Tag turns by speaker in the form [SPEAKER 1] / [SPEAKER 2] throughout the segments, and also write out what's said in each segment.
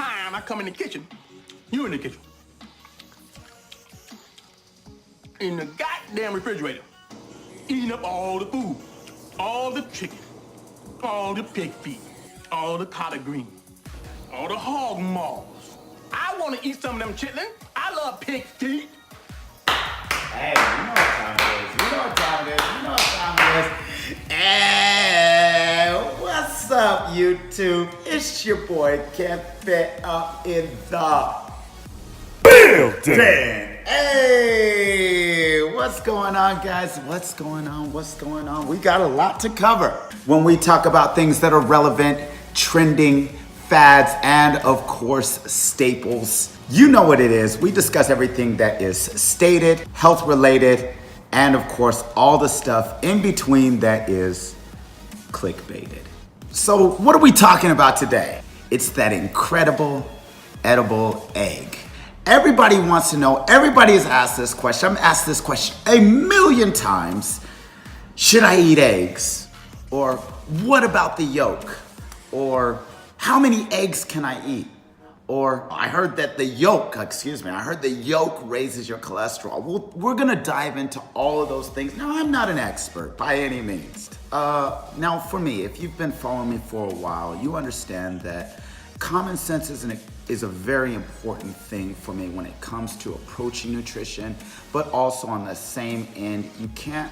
[SPEAKER 1] time I come in the kitchen, you in the kitchen, in the goddamn refrigerator, eating up all the food, all the chicken, all the pig feet, all the collard greens, all the hog maws. I want to eat some of them chitlins. I love pig feet.
[SPEAKER 2] Hey, you know what time it is. You know what time it is. You know what time it is. Hey, what's up, YouTube? It's your boy, Eggs-pert, up in the building. Hey, what's going on, guys? What's going on? What's going on? We got a lot to cover when we talk about things that are relevant, trending, fads, and of course, staples. You know what it is. We discuss everything that is stated, health related, and of course, all the stuff in between that is clickbaited. So what are we talking about today? It's that incredible edible egg. Everybody wants to know, everybody has asked this question. I'm asked this question a million times. Should I eat eggs? Or what about the yolk? Or how many eggs can I eat? Or I heard that the yolk raises your cholesterol. We're gonna dive into all of those things. Now, I'm not an expert by any means. Now for me, if you've been following me for a while, you understand that common sense is a very important thing for me when it comes to approaching nutrition, but also on the same end, you can't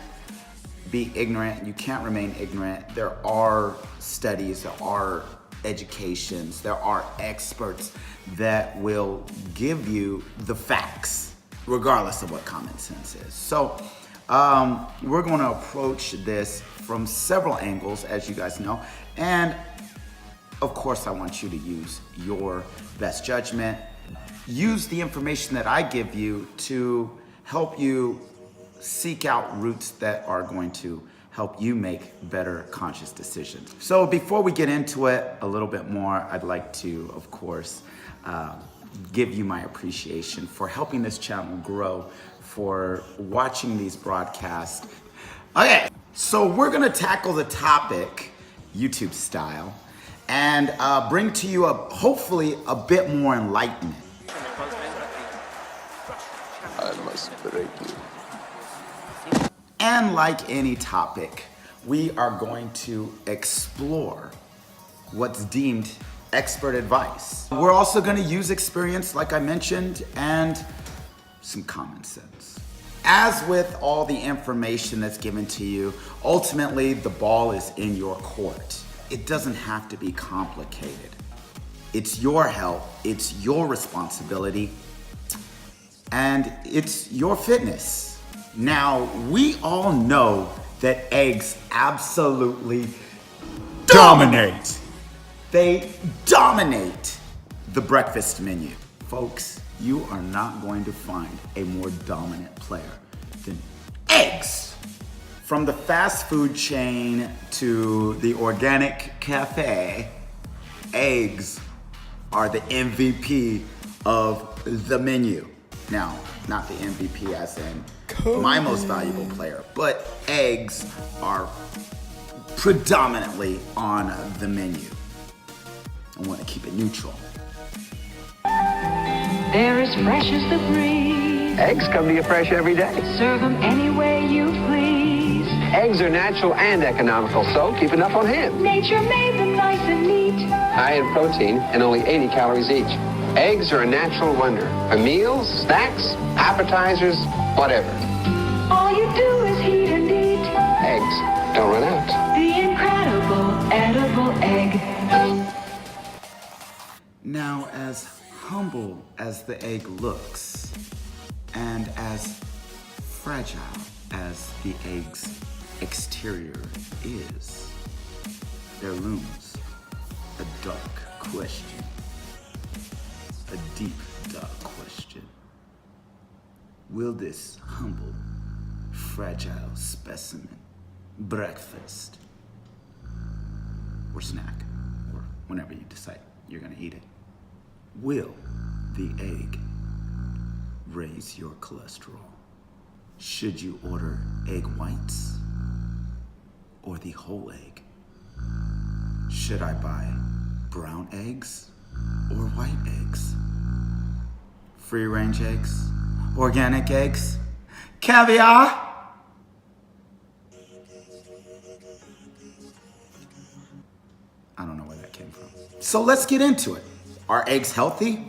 [SPEAKER 2] be ignorant, you can't remain ignorant. There are studies, there are educations, there are experts that will give you the facts, regardless of what common sense is. So we're going to approach this from several angles, as you guys know, and of course I want you to use your best judgment. Use the information that I give you to help you seek out routes that are going to help you make better conscious decisions. So before we get into it a little bit more, I'd like to, of course, give you my appreciation for helping this channel grow, for watching these broadcasts. Okay, so we're gonna tackle the topic, YouTube style, and bring to you hopefully a bit more enlightenment.
[SPEAKER 3] I must break you.
[SPEAKER 2] And like any topic, we are going to explore what's deemed expert advice. We're also going to use experience, like I mentioned, and some common sense. As with all the information that's given to you, ultimately the ball is in your court. It doesn't have to be complicated. It's your health, it's your responsibility, and it's your fitness. Now, we all know that eggs absolutely dominate. They dominate the breakfast menu. Folks, you are not going to find a more dominant player than eggs. From the fast food chain to the organic cafe, eggs are the MVP of the menu. Now, not the MVP as in my most valuable player, but eggs are predominantly on the menu. I want to keep it neutral.
[SPEAKER 4] They're as fresh as the breeze.
[SPEAKER 5] Eggs come to you fresh every day.
[SPEAKER 4] Serve them any way you please.
[SPEAKER 5] Eggs are natural and economical, so keep enough on hand.
[SPEAKER 4] Nature made them nice and neat.
[SPEAKER 5] High in protein and only 80 calories each. Eggs are a natural wonder. For meals, snacks, appetizers, whatever.
[SPEAKER 4] All you do is heat and eat.
[SPEAKER 5] Eggs don't run out.
[SPEAKER 4] The incredible edible egg.
[SPEAKER 2] Now, as humble as the egg looks, and as fragile as the egg's exterior is, there looms a dark question. A deep, dark question. Will this humble, fragile specimen breakfast or snack, or whenever you decide you're gonna eat it, will the egg raise your cholesterol? Should you order egg whites or the whole egg? Should I buy brown eggs or white eggs? Free-range eggs? Organic eggs? Caviar? I don't know where that came from. So let's get into it. Are eggs healthy?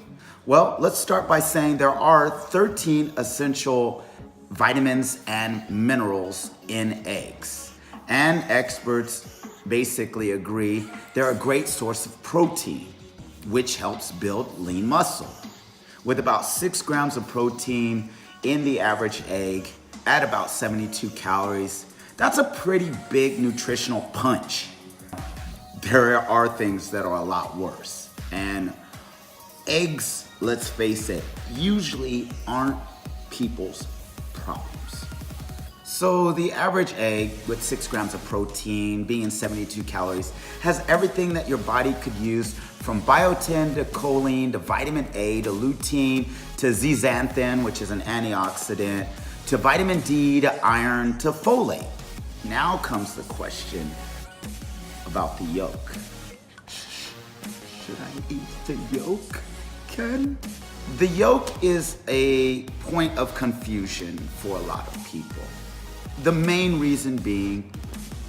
[SPEAKER 2] Well, let's start by saying there are 13 essential vitamins and minerals in eggs. And experts basically agree they're a great source of protein, which helps build lean muscle. With about 6 grams of protein in the average egg at about 72 calories, that's a pretty big nutritional punch. There are things that are a lot worse. And eggs, let's face it, usually aren't people's problems. So the average egg with 6 grams of protein being 72 calories has everything that your body could use, from biotin to choline to vitamin A to lutein to zeaxanthin, which is an antioxidant, to vitamin D to iron to folate. Now comes the question about the yolk. Should I eat the yolk, Ken? The yolk is a point of confusion for a lot of people. The main reason being,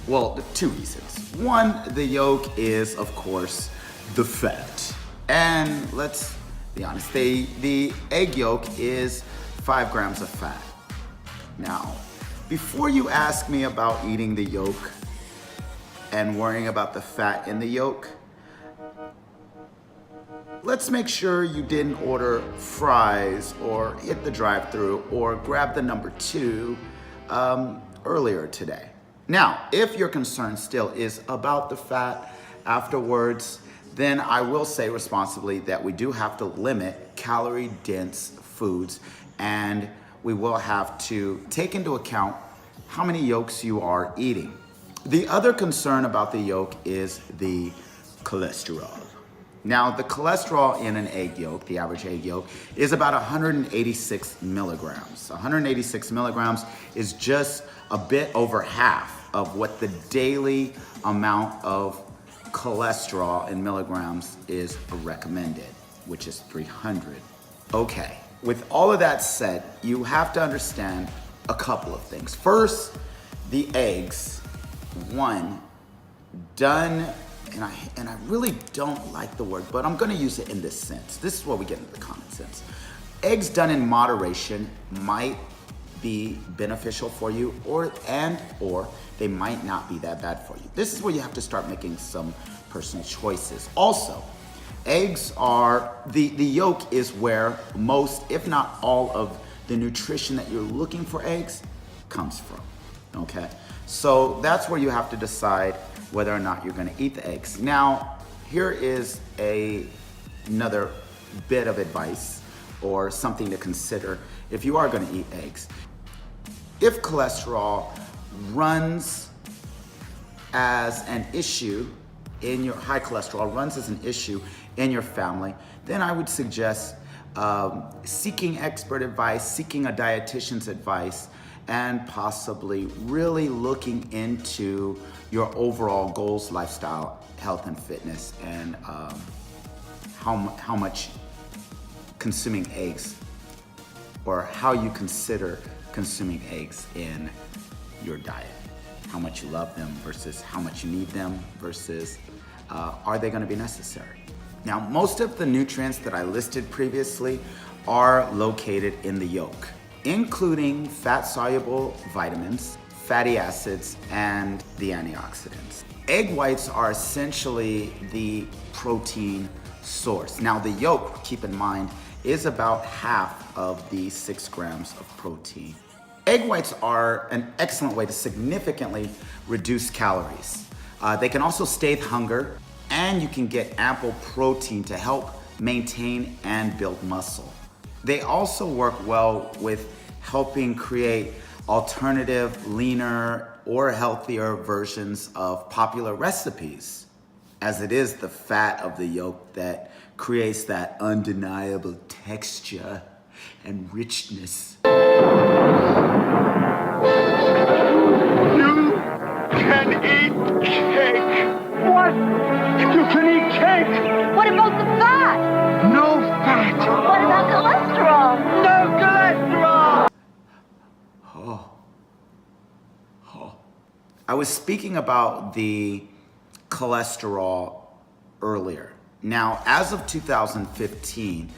[SPEAKER 2] well, 2 reasons. One, the yolk is, of course, the fat. And let's be honest, the egg yolk is 5 grams of fat. Now, before you ask me about eating the yolk and worrying about the fat in the yolk, let's make sure you didn't order fries or hit the drive-thru or grab the number 2 earlier today. Now, if your concern still is about the fat afterwards, then I will say responsibly that we do have to limit calorie-dense foods, and we will have to take into account how many yolks you are eating. The other concern about the yolk is the cholesterol. Now, the cholesterol in an egg yolk, the average egg yolk, is about 186 milligrams. 186 milligrams is just a bit over half of what the daily amount of cholesterol in milligrams is recommended, which is 300. Okay, with all of that said, you have to understand a couple of things. First, the eggs, one, done, and I really don't like the word, but I'm gonna use it in this sense. This is where we get into the common sense. Eggs done in moderation might be beneficial for you, or they might not be that bad for you. This is where you have to start making some personal choices. Also, eggs are, the yolk is where most, if not all, of the nutrition that you're looking for eggs comes from, okay? So that's where you have to decide whether or not you're gonna eat the eggs. Now, here is another bit of advice or something to consider if you are gonna eat eggs. If cholesterol runs as an issue in your, high cholesterol runs as an issue in your family, then I would suggest seeking expert advice, seeking a dietitian's advice, and possibly really looking into your overall goals, lifestyle, health and fitness, and how much consuming eggs, or how you consider consuming eggs in your diet. How much you love them versus how much you need them versus are they gonna be necessary? Now, most of the nutrients that I listed previously are located in the yolk, including fat-soluble vitamins, fatty acids, and the antioxidants. Egg whites are essentially the protein source. Now, the yolk, keep in mind, is about half of the 6 grams of protein. Egg whites are an excellent way to significantly reduce calories. They can also stave hunger, and you can get ample protein to help maintain and build muscle. They also work well with helping create alternative, leaner, or healthier versions of popular recipes, as it is the fat of the yolk that creates that undeniable texture and richness.
[SPEAKER 6] You can eat cake. What? You can eat cake.
[SPEAKER 7] What about the fat?
[SPEAKER 2] I was speaking about the cholesterol earlier. Now, as of 2015,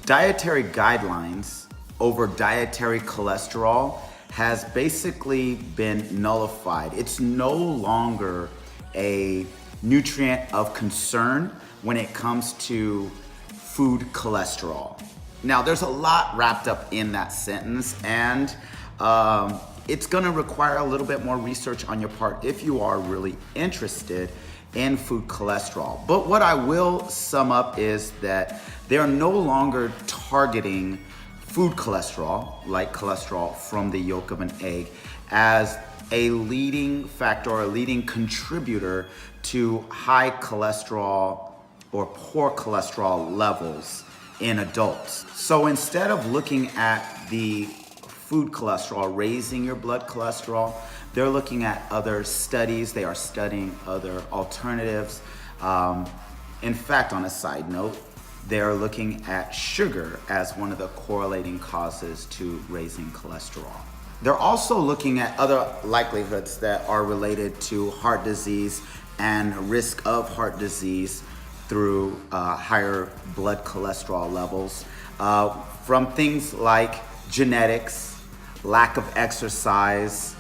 [SPEAKER 2] dietary guidelines over dietary cholesterol has basically been nullified. It's no longer a nutrient of concern when it comes to food cholesterol. Now, there's a lot wrapped up in that sentence, and it's gonna require a little bit more research on your part if you are really interested in food cholesterol. But what I will sum up is that they're no longer targeting food cholesterol, like cholesterol from the yolk of an egg, as a leading factor or a leading contributor to high cholesterol or poor cholesterol levels in adults. So instead of looking at the food cholesterol raising your blood cholesterol, they're looking at other studies. They are studying other alternatives. In fact, on a side note, they're looking at sugar as one of the correlating causes to raising cholesterol. They're also looking at other likelihoods that are related to heart disease and risk of heart disease through higher blood cholesterol levels from things like genetics, lack of exercise,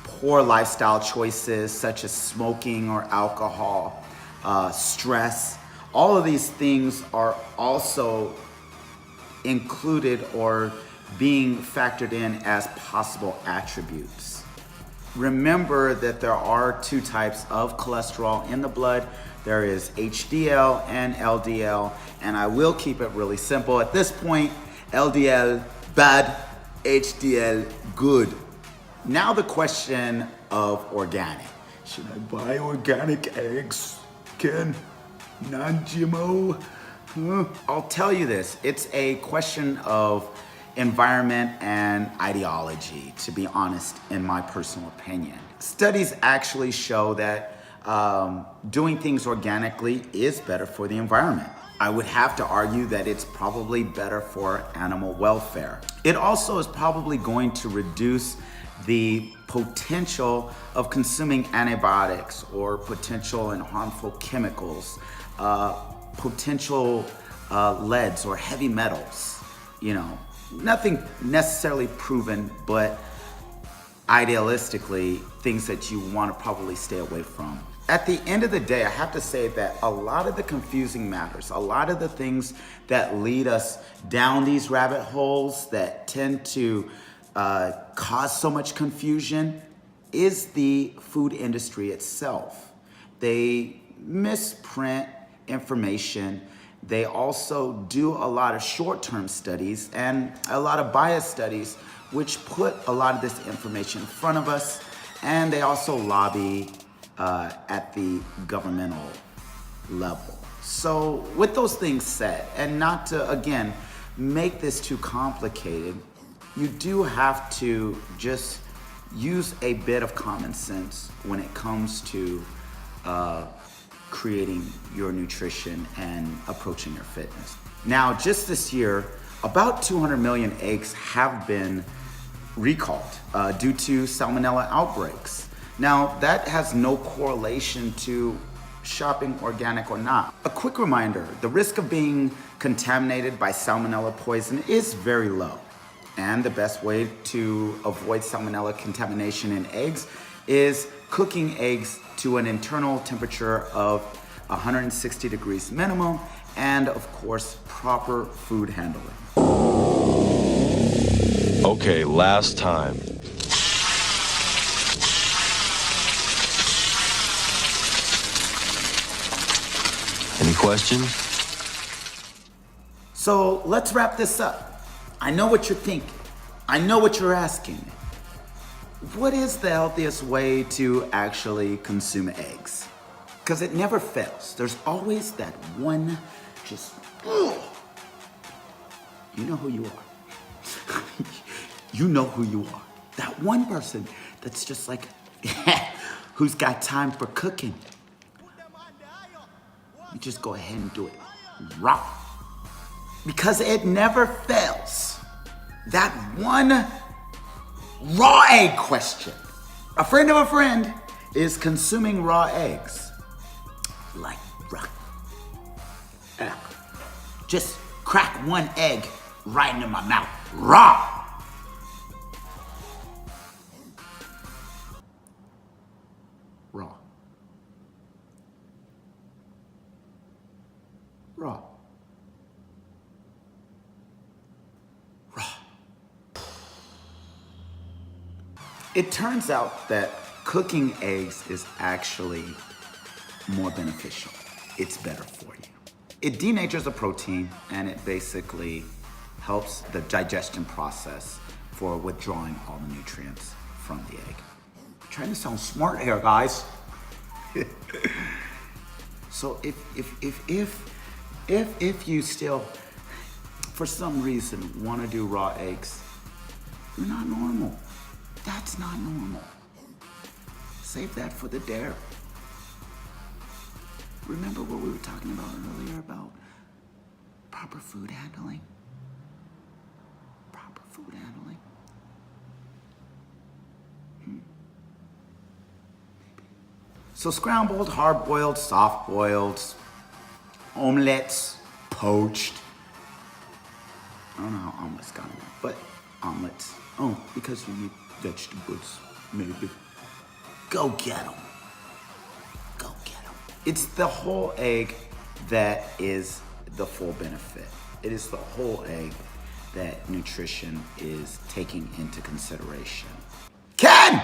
[SPEAKER 2] poor lifestyle choices such as smoking or alcohol, stress. All of these things are also included or being factored in as possible attributes. Remember that there are two types of cholesterol in the blood. There is HDL and LDL, and I will keep it really simple. At this point, LDL bad, HDL good. Now the question of organic. Should I buy organic eggs, Ken? Non-GMO? I'll tell you this, it's a question of environment and ideology, to be honest, in my personal opinion. Studies actually show that doing things organically is better for the environment. I would have to argue that it's probably better for animal welfare. It also is probably going to reduce the potential of consuming antibiotics or potential and harmful chemicals, potential leads or heavy metals. You know, nothing necessarily proven, but idealistically, things that you want to probably stay away from. At the end of the day, I have to say that a lot of the confusing matters, a lot of the things that lead us down these rabbit holes that tend to cause so much confusion is the food industry itself. They misprint information. They also do a lot of short-term studies and a lot of bias studies, which put a lot of this information in front of us. And they also lobby at the governmental level. So with those things said, and not to, again, make this too complicated, you do have to just use a bit of common sense when it comes to creating your nutrition and approaching your fitness. Now, just this year, about 200 million eggs have been recalled due to salmonella outbreaks. Now, that has no correlation to shopping organic or not. A quick reminder, the risk of being contaminated by salmonella poison is very low. And the best way to avoid salmonella contamination in eggs is cooking eggs to an internal temperature of 160 degrees minimum, and of course, proper food handling.
[SPEAKER 3] Okay, last time. Any questions?
[SPEAKER 2] So let's wrap this up. I know what you're thinking. I know what you're asking. What is the healthiest way to actually consume eggs? Because it never fails. There's always that one just, ugh. You know who you are. You know who you are. That one person that's just like, who's got time for cooking. You just go ahead and do it raw. Because it never fails. That one raw egg question. A friend of a friend is consuming raw eggs. Like raw. Just crack one egg right into my mouth. Raw. Raw. Raw. Raw. It turns out that cooking eggs is actually more beneficial. It's better for you. It denatures a protein and it basically helps the digestion process for withdrawing all the nutrients from the egg. I'm trying to sound smart here, guys. So if you still, for some reason, want to do raw eggs, you're not normal. That's not normal. Save that for the dare. Remember what we were talking about earlier about proper food handling? Proper food handling. So scrambled, hard-boiled, soft-boiled, omelets, poached. I don't know how omelets got in there, but omelets. Oh, because you need vegetables, maybe. Go get them. Go get them. It's the whole egg that is the full benefit. It is the whole egg that nutrition is taking into consideration. Ken,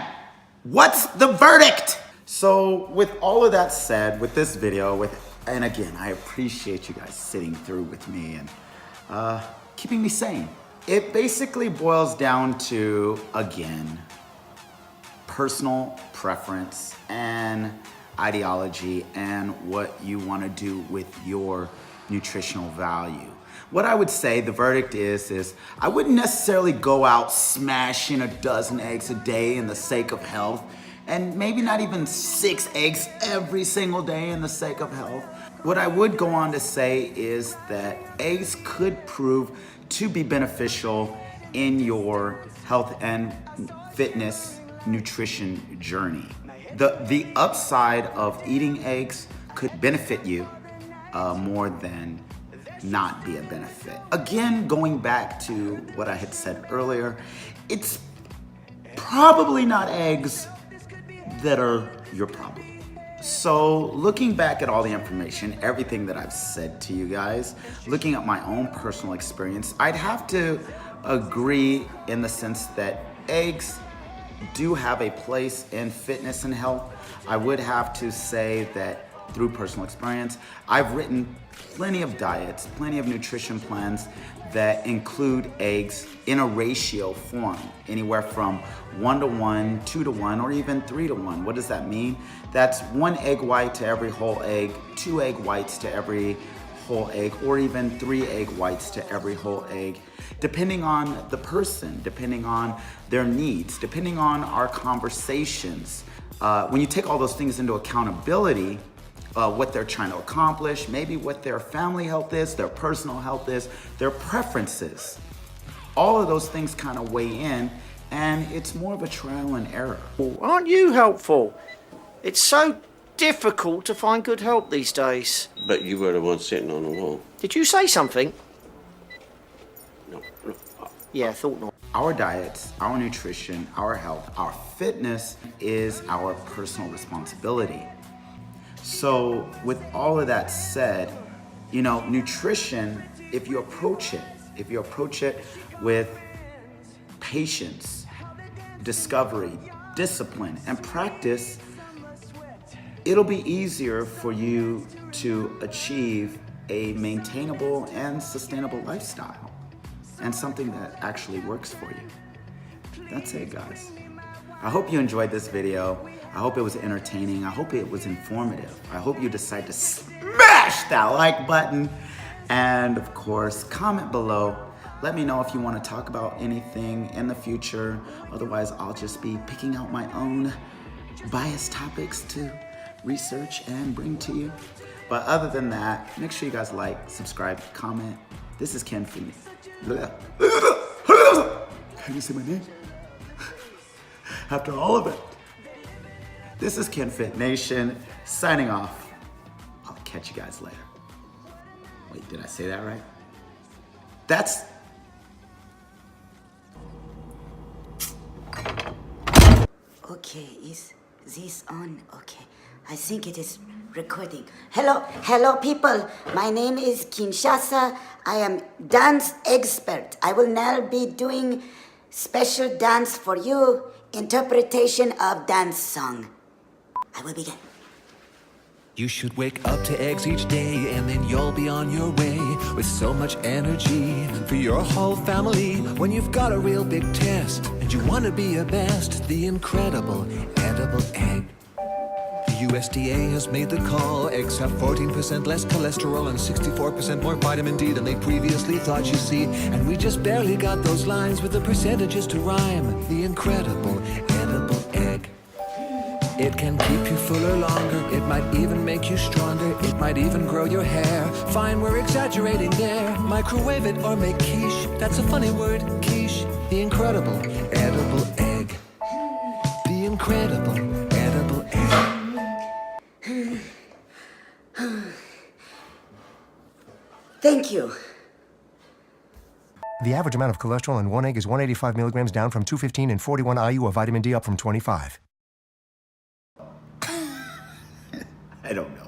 [SPEAKER 2] what's the verdict? So with all of that said, with this video, and again, I appreciate you guys sitting through with me and keeping me sane. It basically boils down to, again, personal preference and ideology and what you want to do with your nutritional value. What I would say the verdict is I wouldn't necessarily go out smashing a dozen eggs a day in the sake of health, and maybe not even 6 eggs every single day in the sake of health. What I would go on to say is that eggs could prove to be beneficial in your health and fitness nutrition journey. The upside of eating eggs could benefit you more than not be a benefit. Again, going back to what I had said earlier, it's probably not eggs that are your problem. So looking back at all the information, everything that I've said to you guys, looking at my own personal experience, I'd have to agree in the sense that eggs do have a place in fitness and health. I would have to say that through personal experience, I've written plenty of diets, plenty of nutrition plans that include eggs in a ratio form, anywhere from 1-to-1, 2-to-1, or even 3-to-1. What does that mean? That's 1 egg white to every whole egg, 2 egg whites to every whole egg, or even 3 egg whites to every whole egg, depending on the person, depending on their needs, depending on our conversations. When you take all those things into accountability, what they're trying to accomplish, maybe what their family health is, their personal health is, their preferences. All of those things kind of weigh in, and it's more of a trial and error.
[SPEAKER 6] Aren't you helpful? It's so difficult to find good help these days.
[SPEAKER 7] But you were the one sitting on the wall.
[SPEAKER 6] Did you say something?
[SPEAKER 7] No.
[SPEAKER 6] Yeah, I thought not.
[SPEAKER 2] Our diets, our nutrition, our health, our fitness is our personal responsibility. So with all of that said, you know, nutrition, if you approach it with patience, discovery, discipline, and practice, it'll be easier for you to achieve a maintainable and sustainable lifestyle and something that actually works for you. That's it, guys. I hope you enjoyed this video. I hope it was entertaining. I hope it was informative. I hope you decide to smash that like button. And of course, comment below. Let me know if you want to talk about anything in the future. Otherwise, I'll just be picking out my own biased topics to research and bring to you. But other than that, make sure you guys like, subscribe, comment. This is Ken from me. Can you say my name? After all of it, This is KinFit Nation signing off. I'll catch you guys later. Wait, did I say that right? That's...
[SPEAKER 8] Okay, is this on? Okay, I think it is recording. Hello people. My name is Kinshasa. I am dance expert. I will now be doing special dance for you, interpretation of dance song. I will begin.
[SPEAKER 9] You should wake up to eggs each day, and then you'll be on your way with so much energy for your whole family. When you've got a real big test and you want to be your best, the incredible edible egg. The USDA has made the call. Eggs have 14% less cholesterol and 64% more vitamin D than they previously thought, you see. And we just barely got those lines with the percentages to rhyme. The incredible edible egg. It can keep you fuller longer. It might even make you stronger. It might even grow your hair. Fine, we're exaggerating there. Microwave it or make quiche. That's a funny word, quiche. The incredible edible egg. The incredible edible egg.
[SPEAKER 8] Thank you.
[SPEAKER 10] The average amount of cholesterol in one egg is 185 milligrams, down from 215, and 41 IU of vitamin D, up from 25.
[SPEAKER 2] I don't know.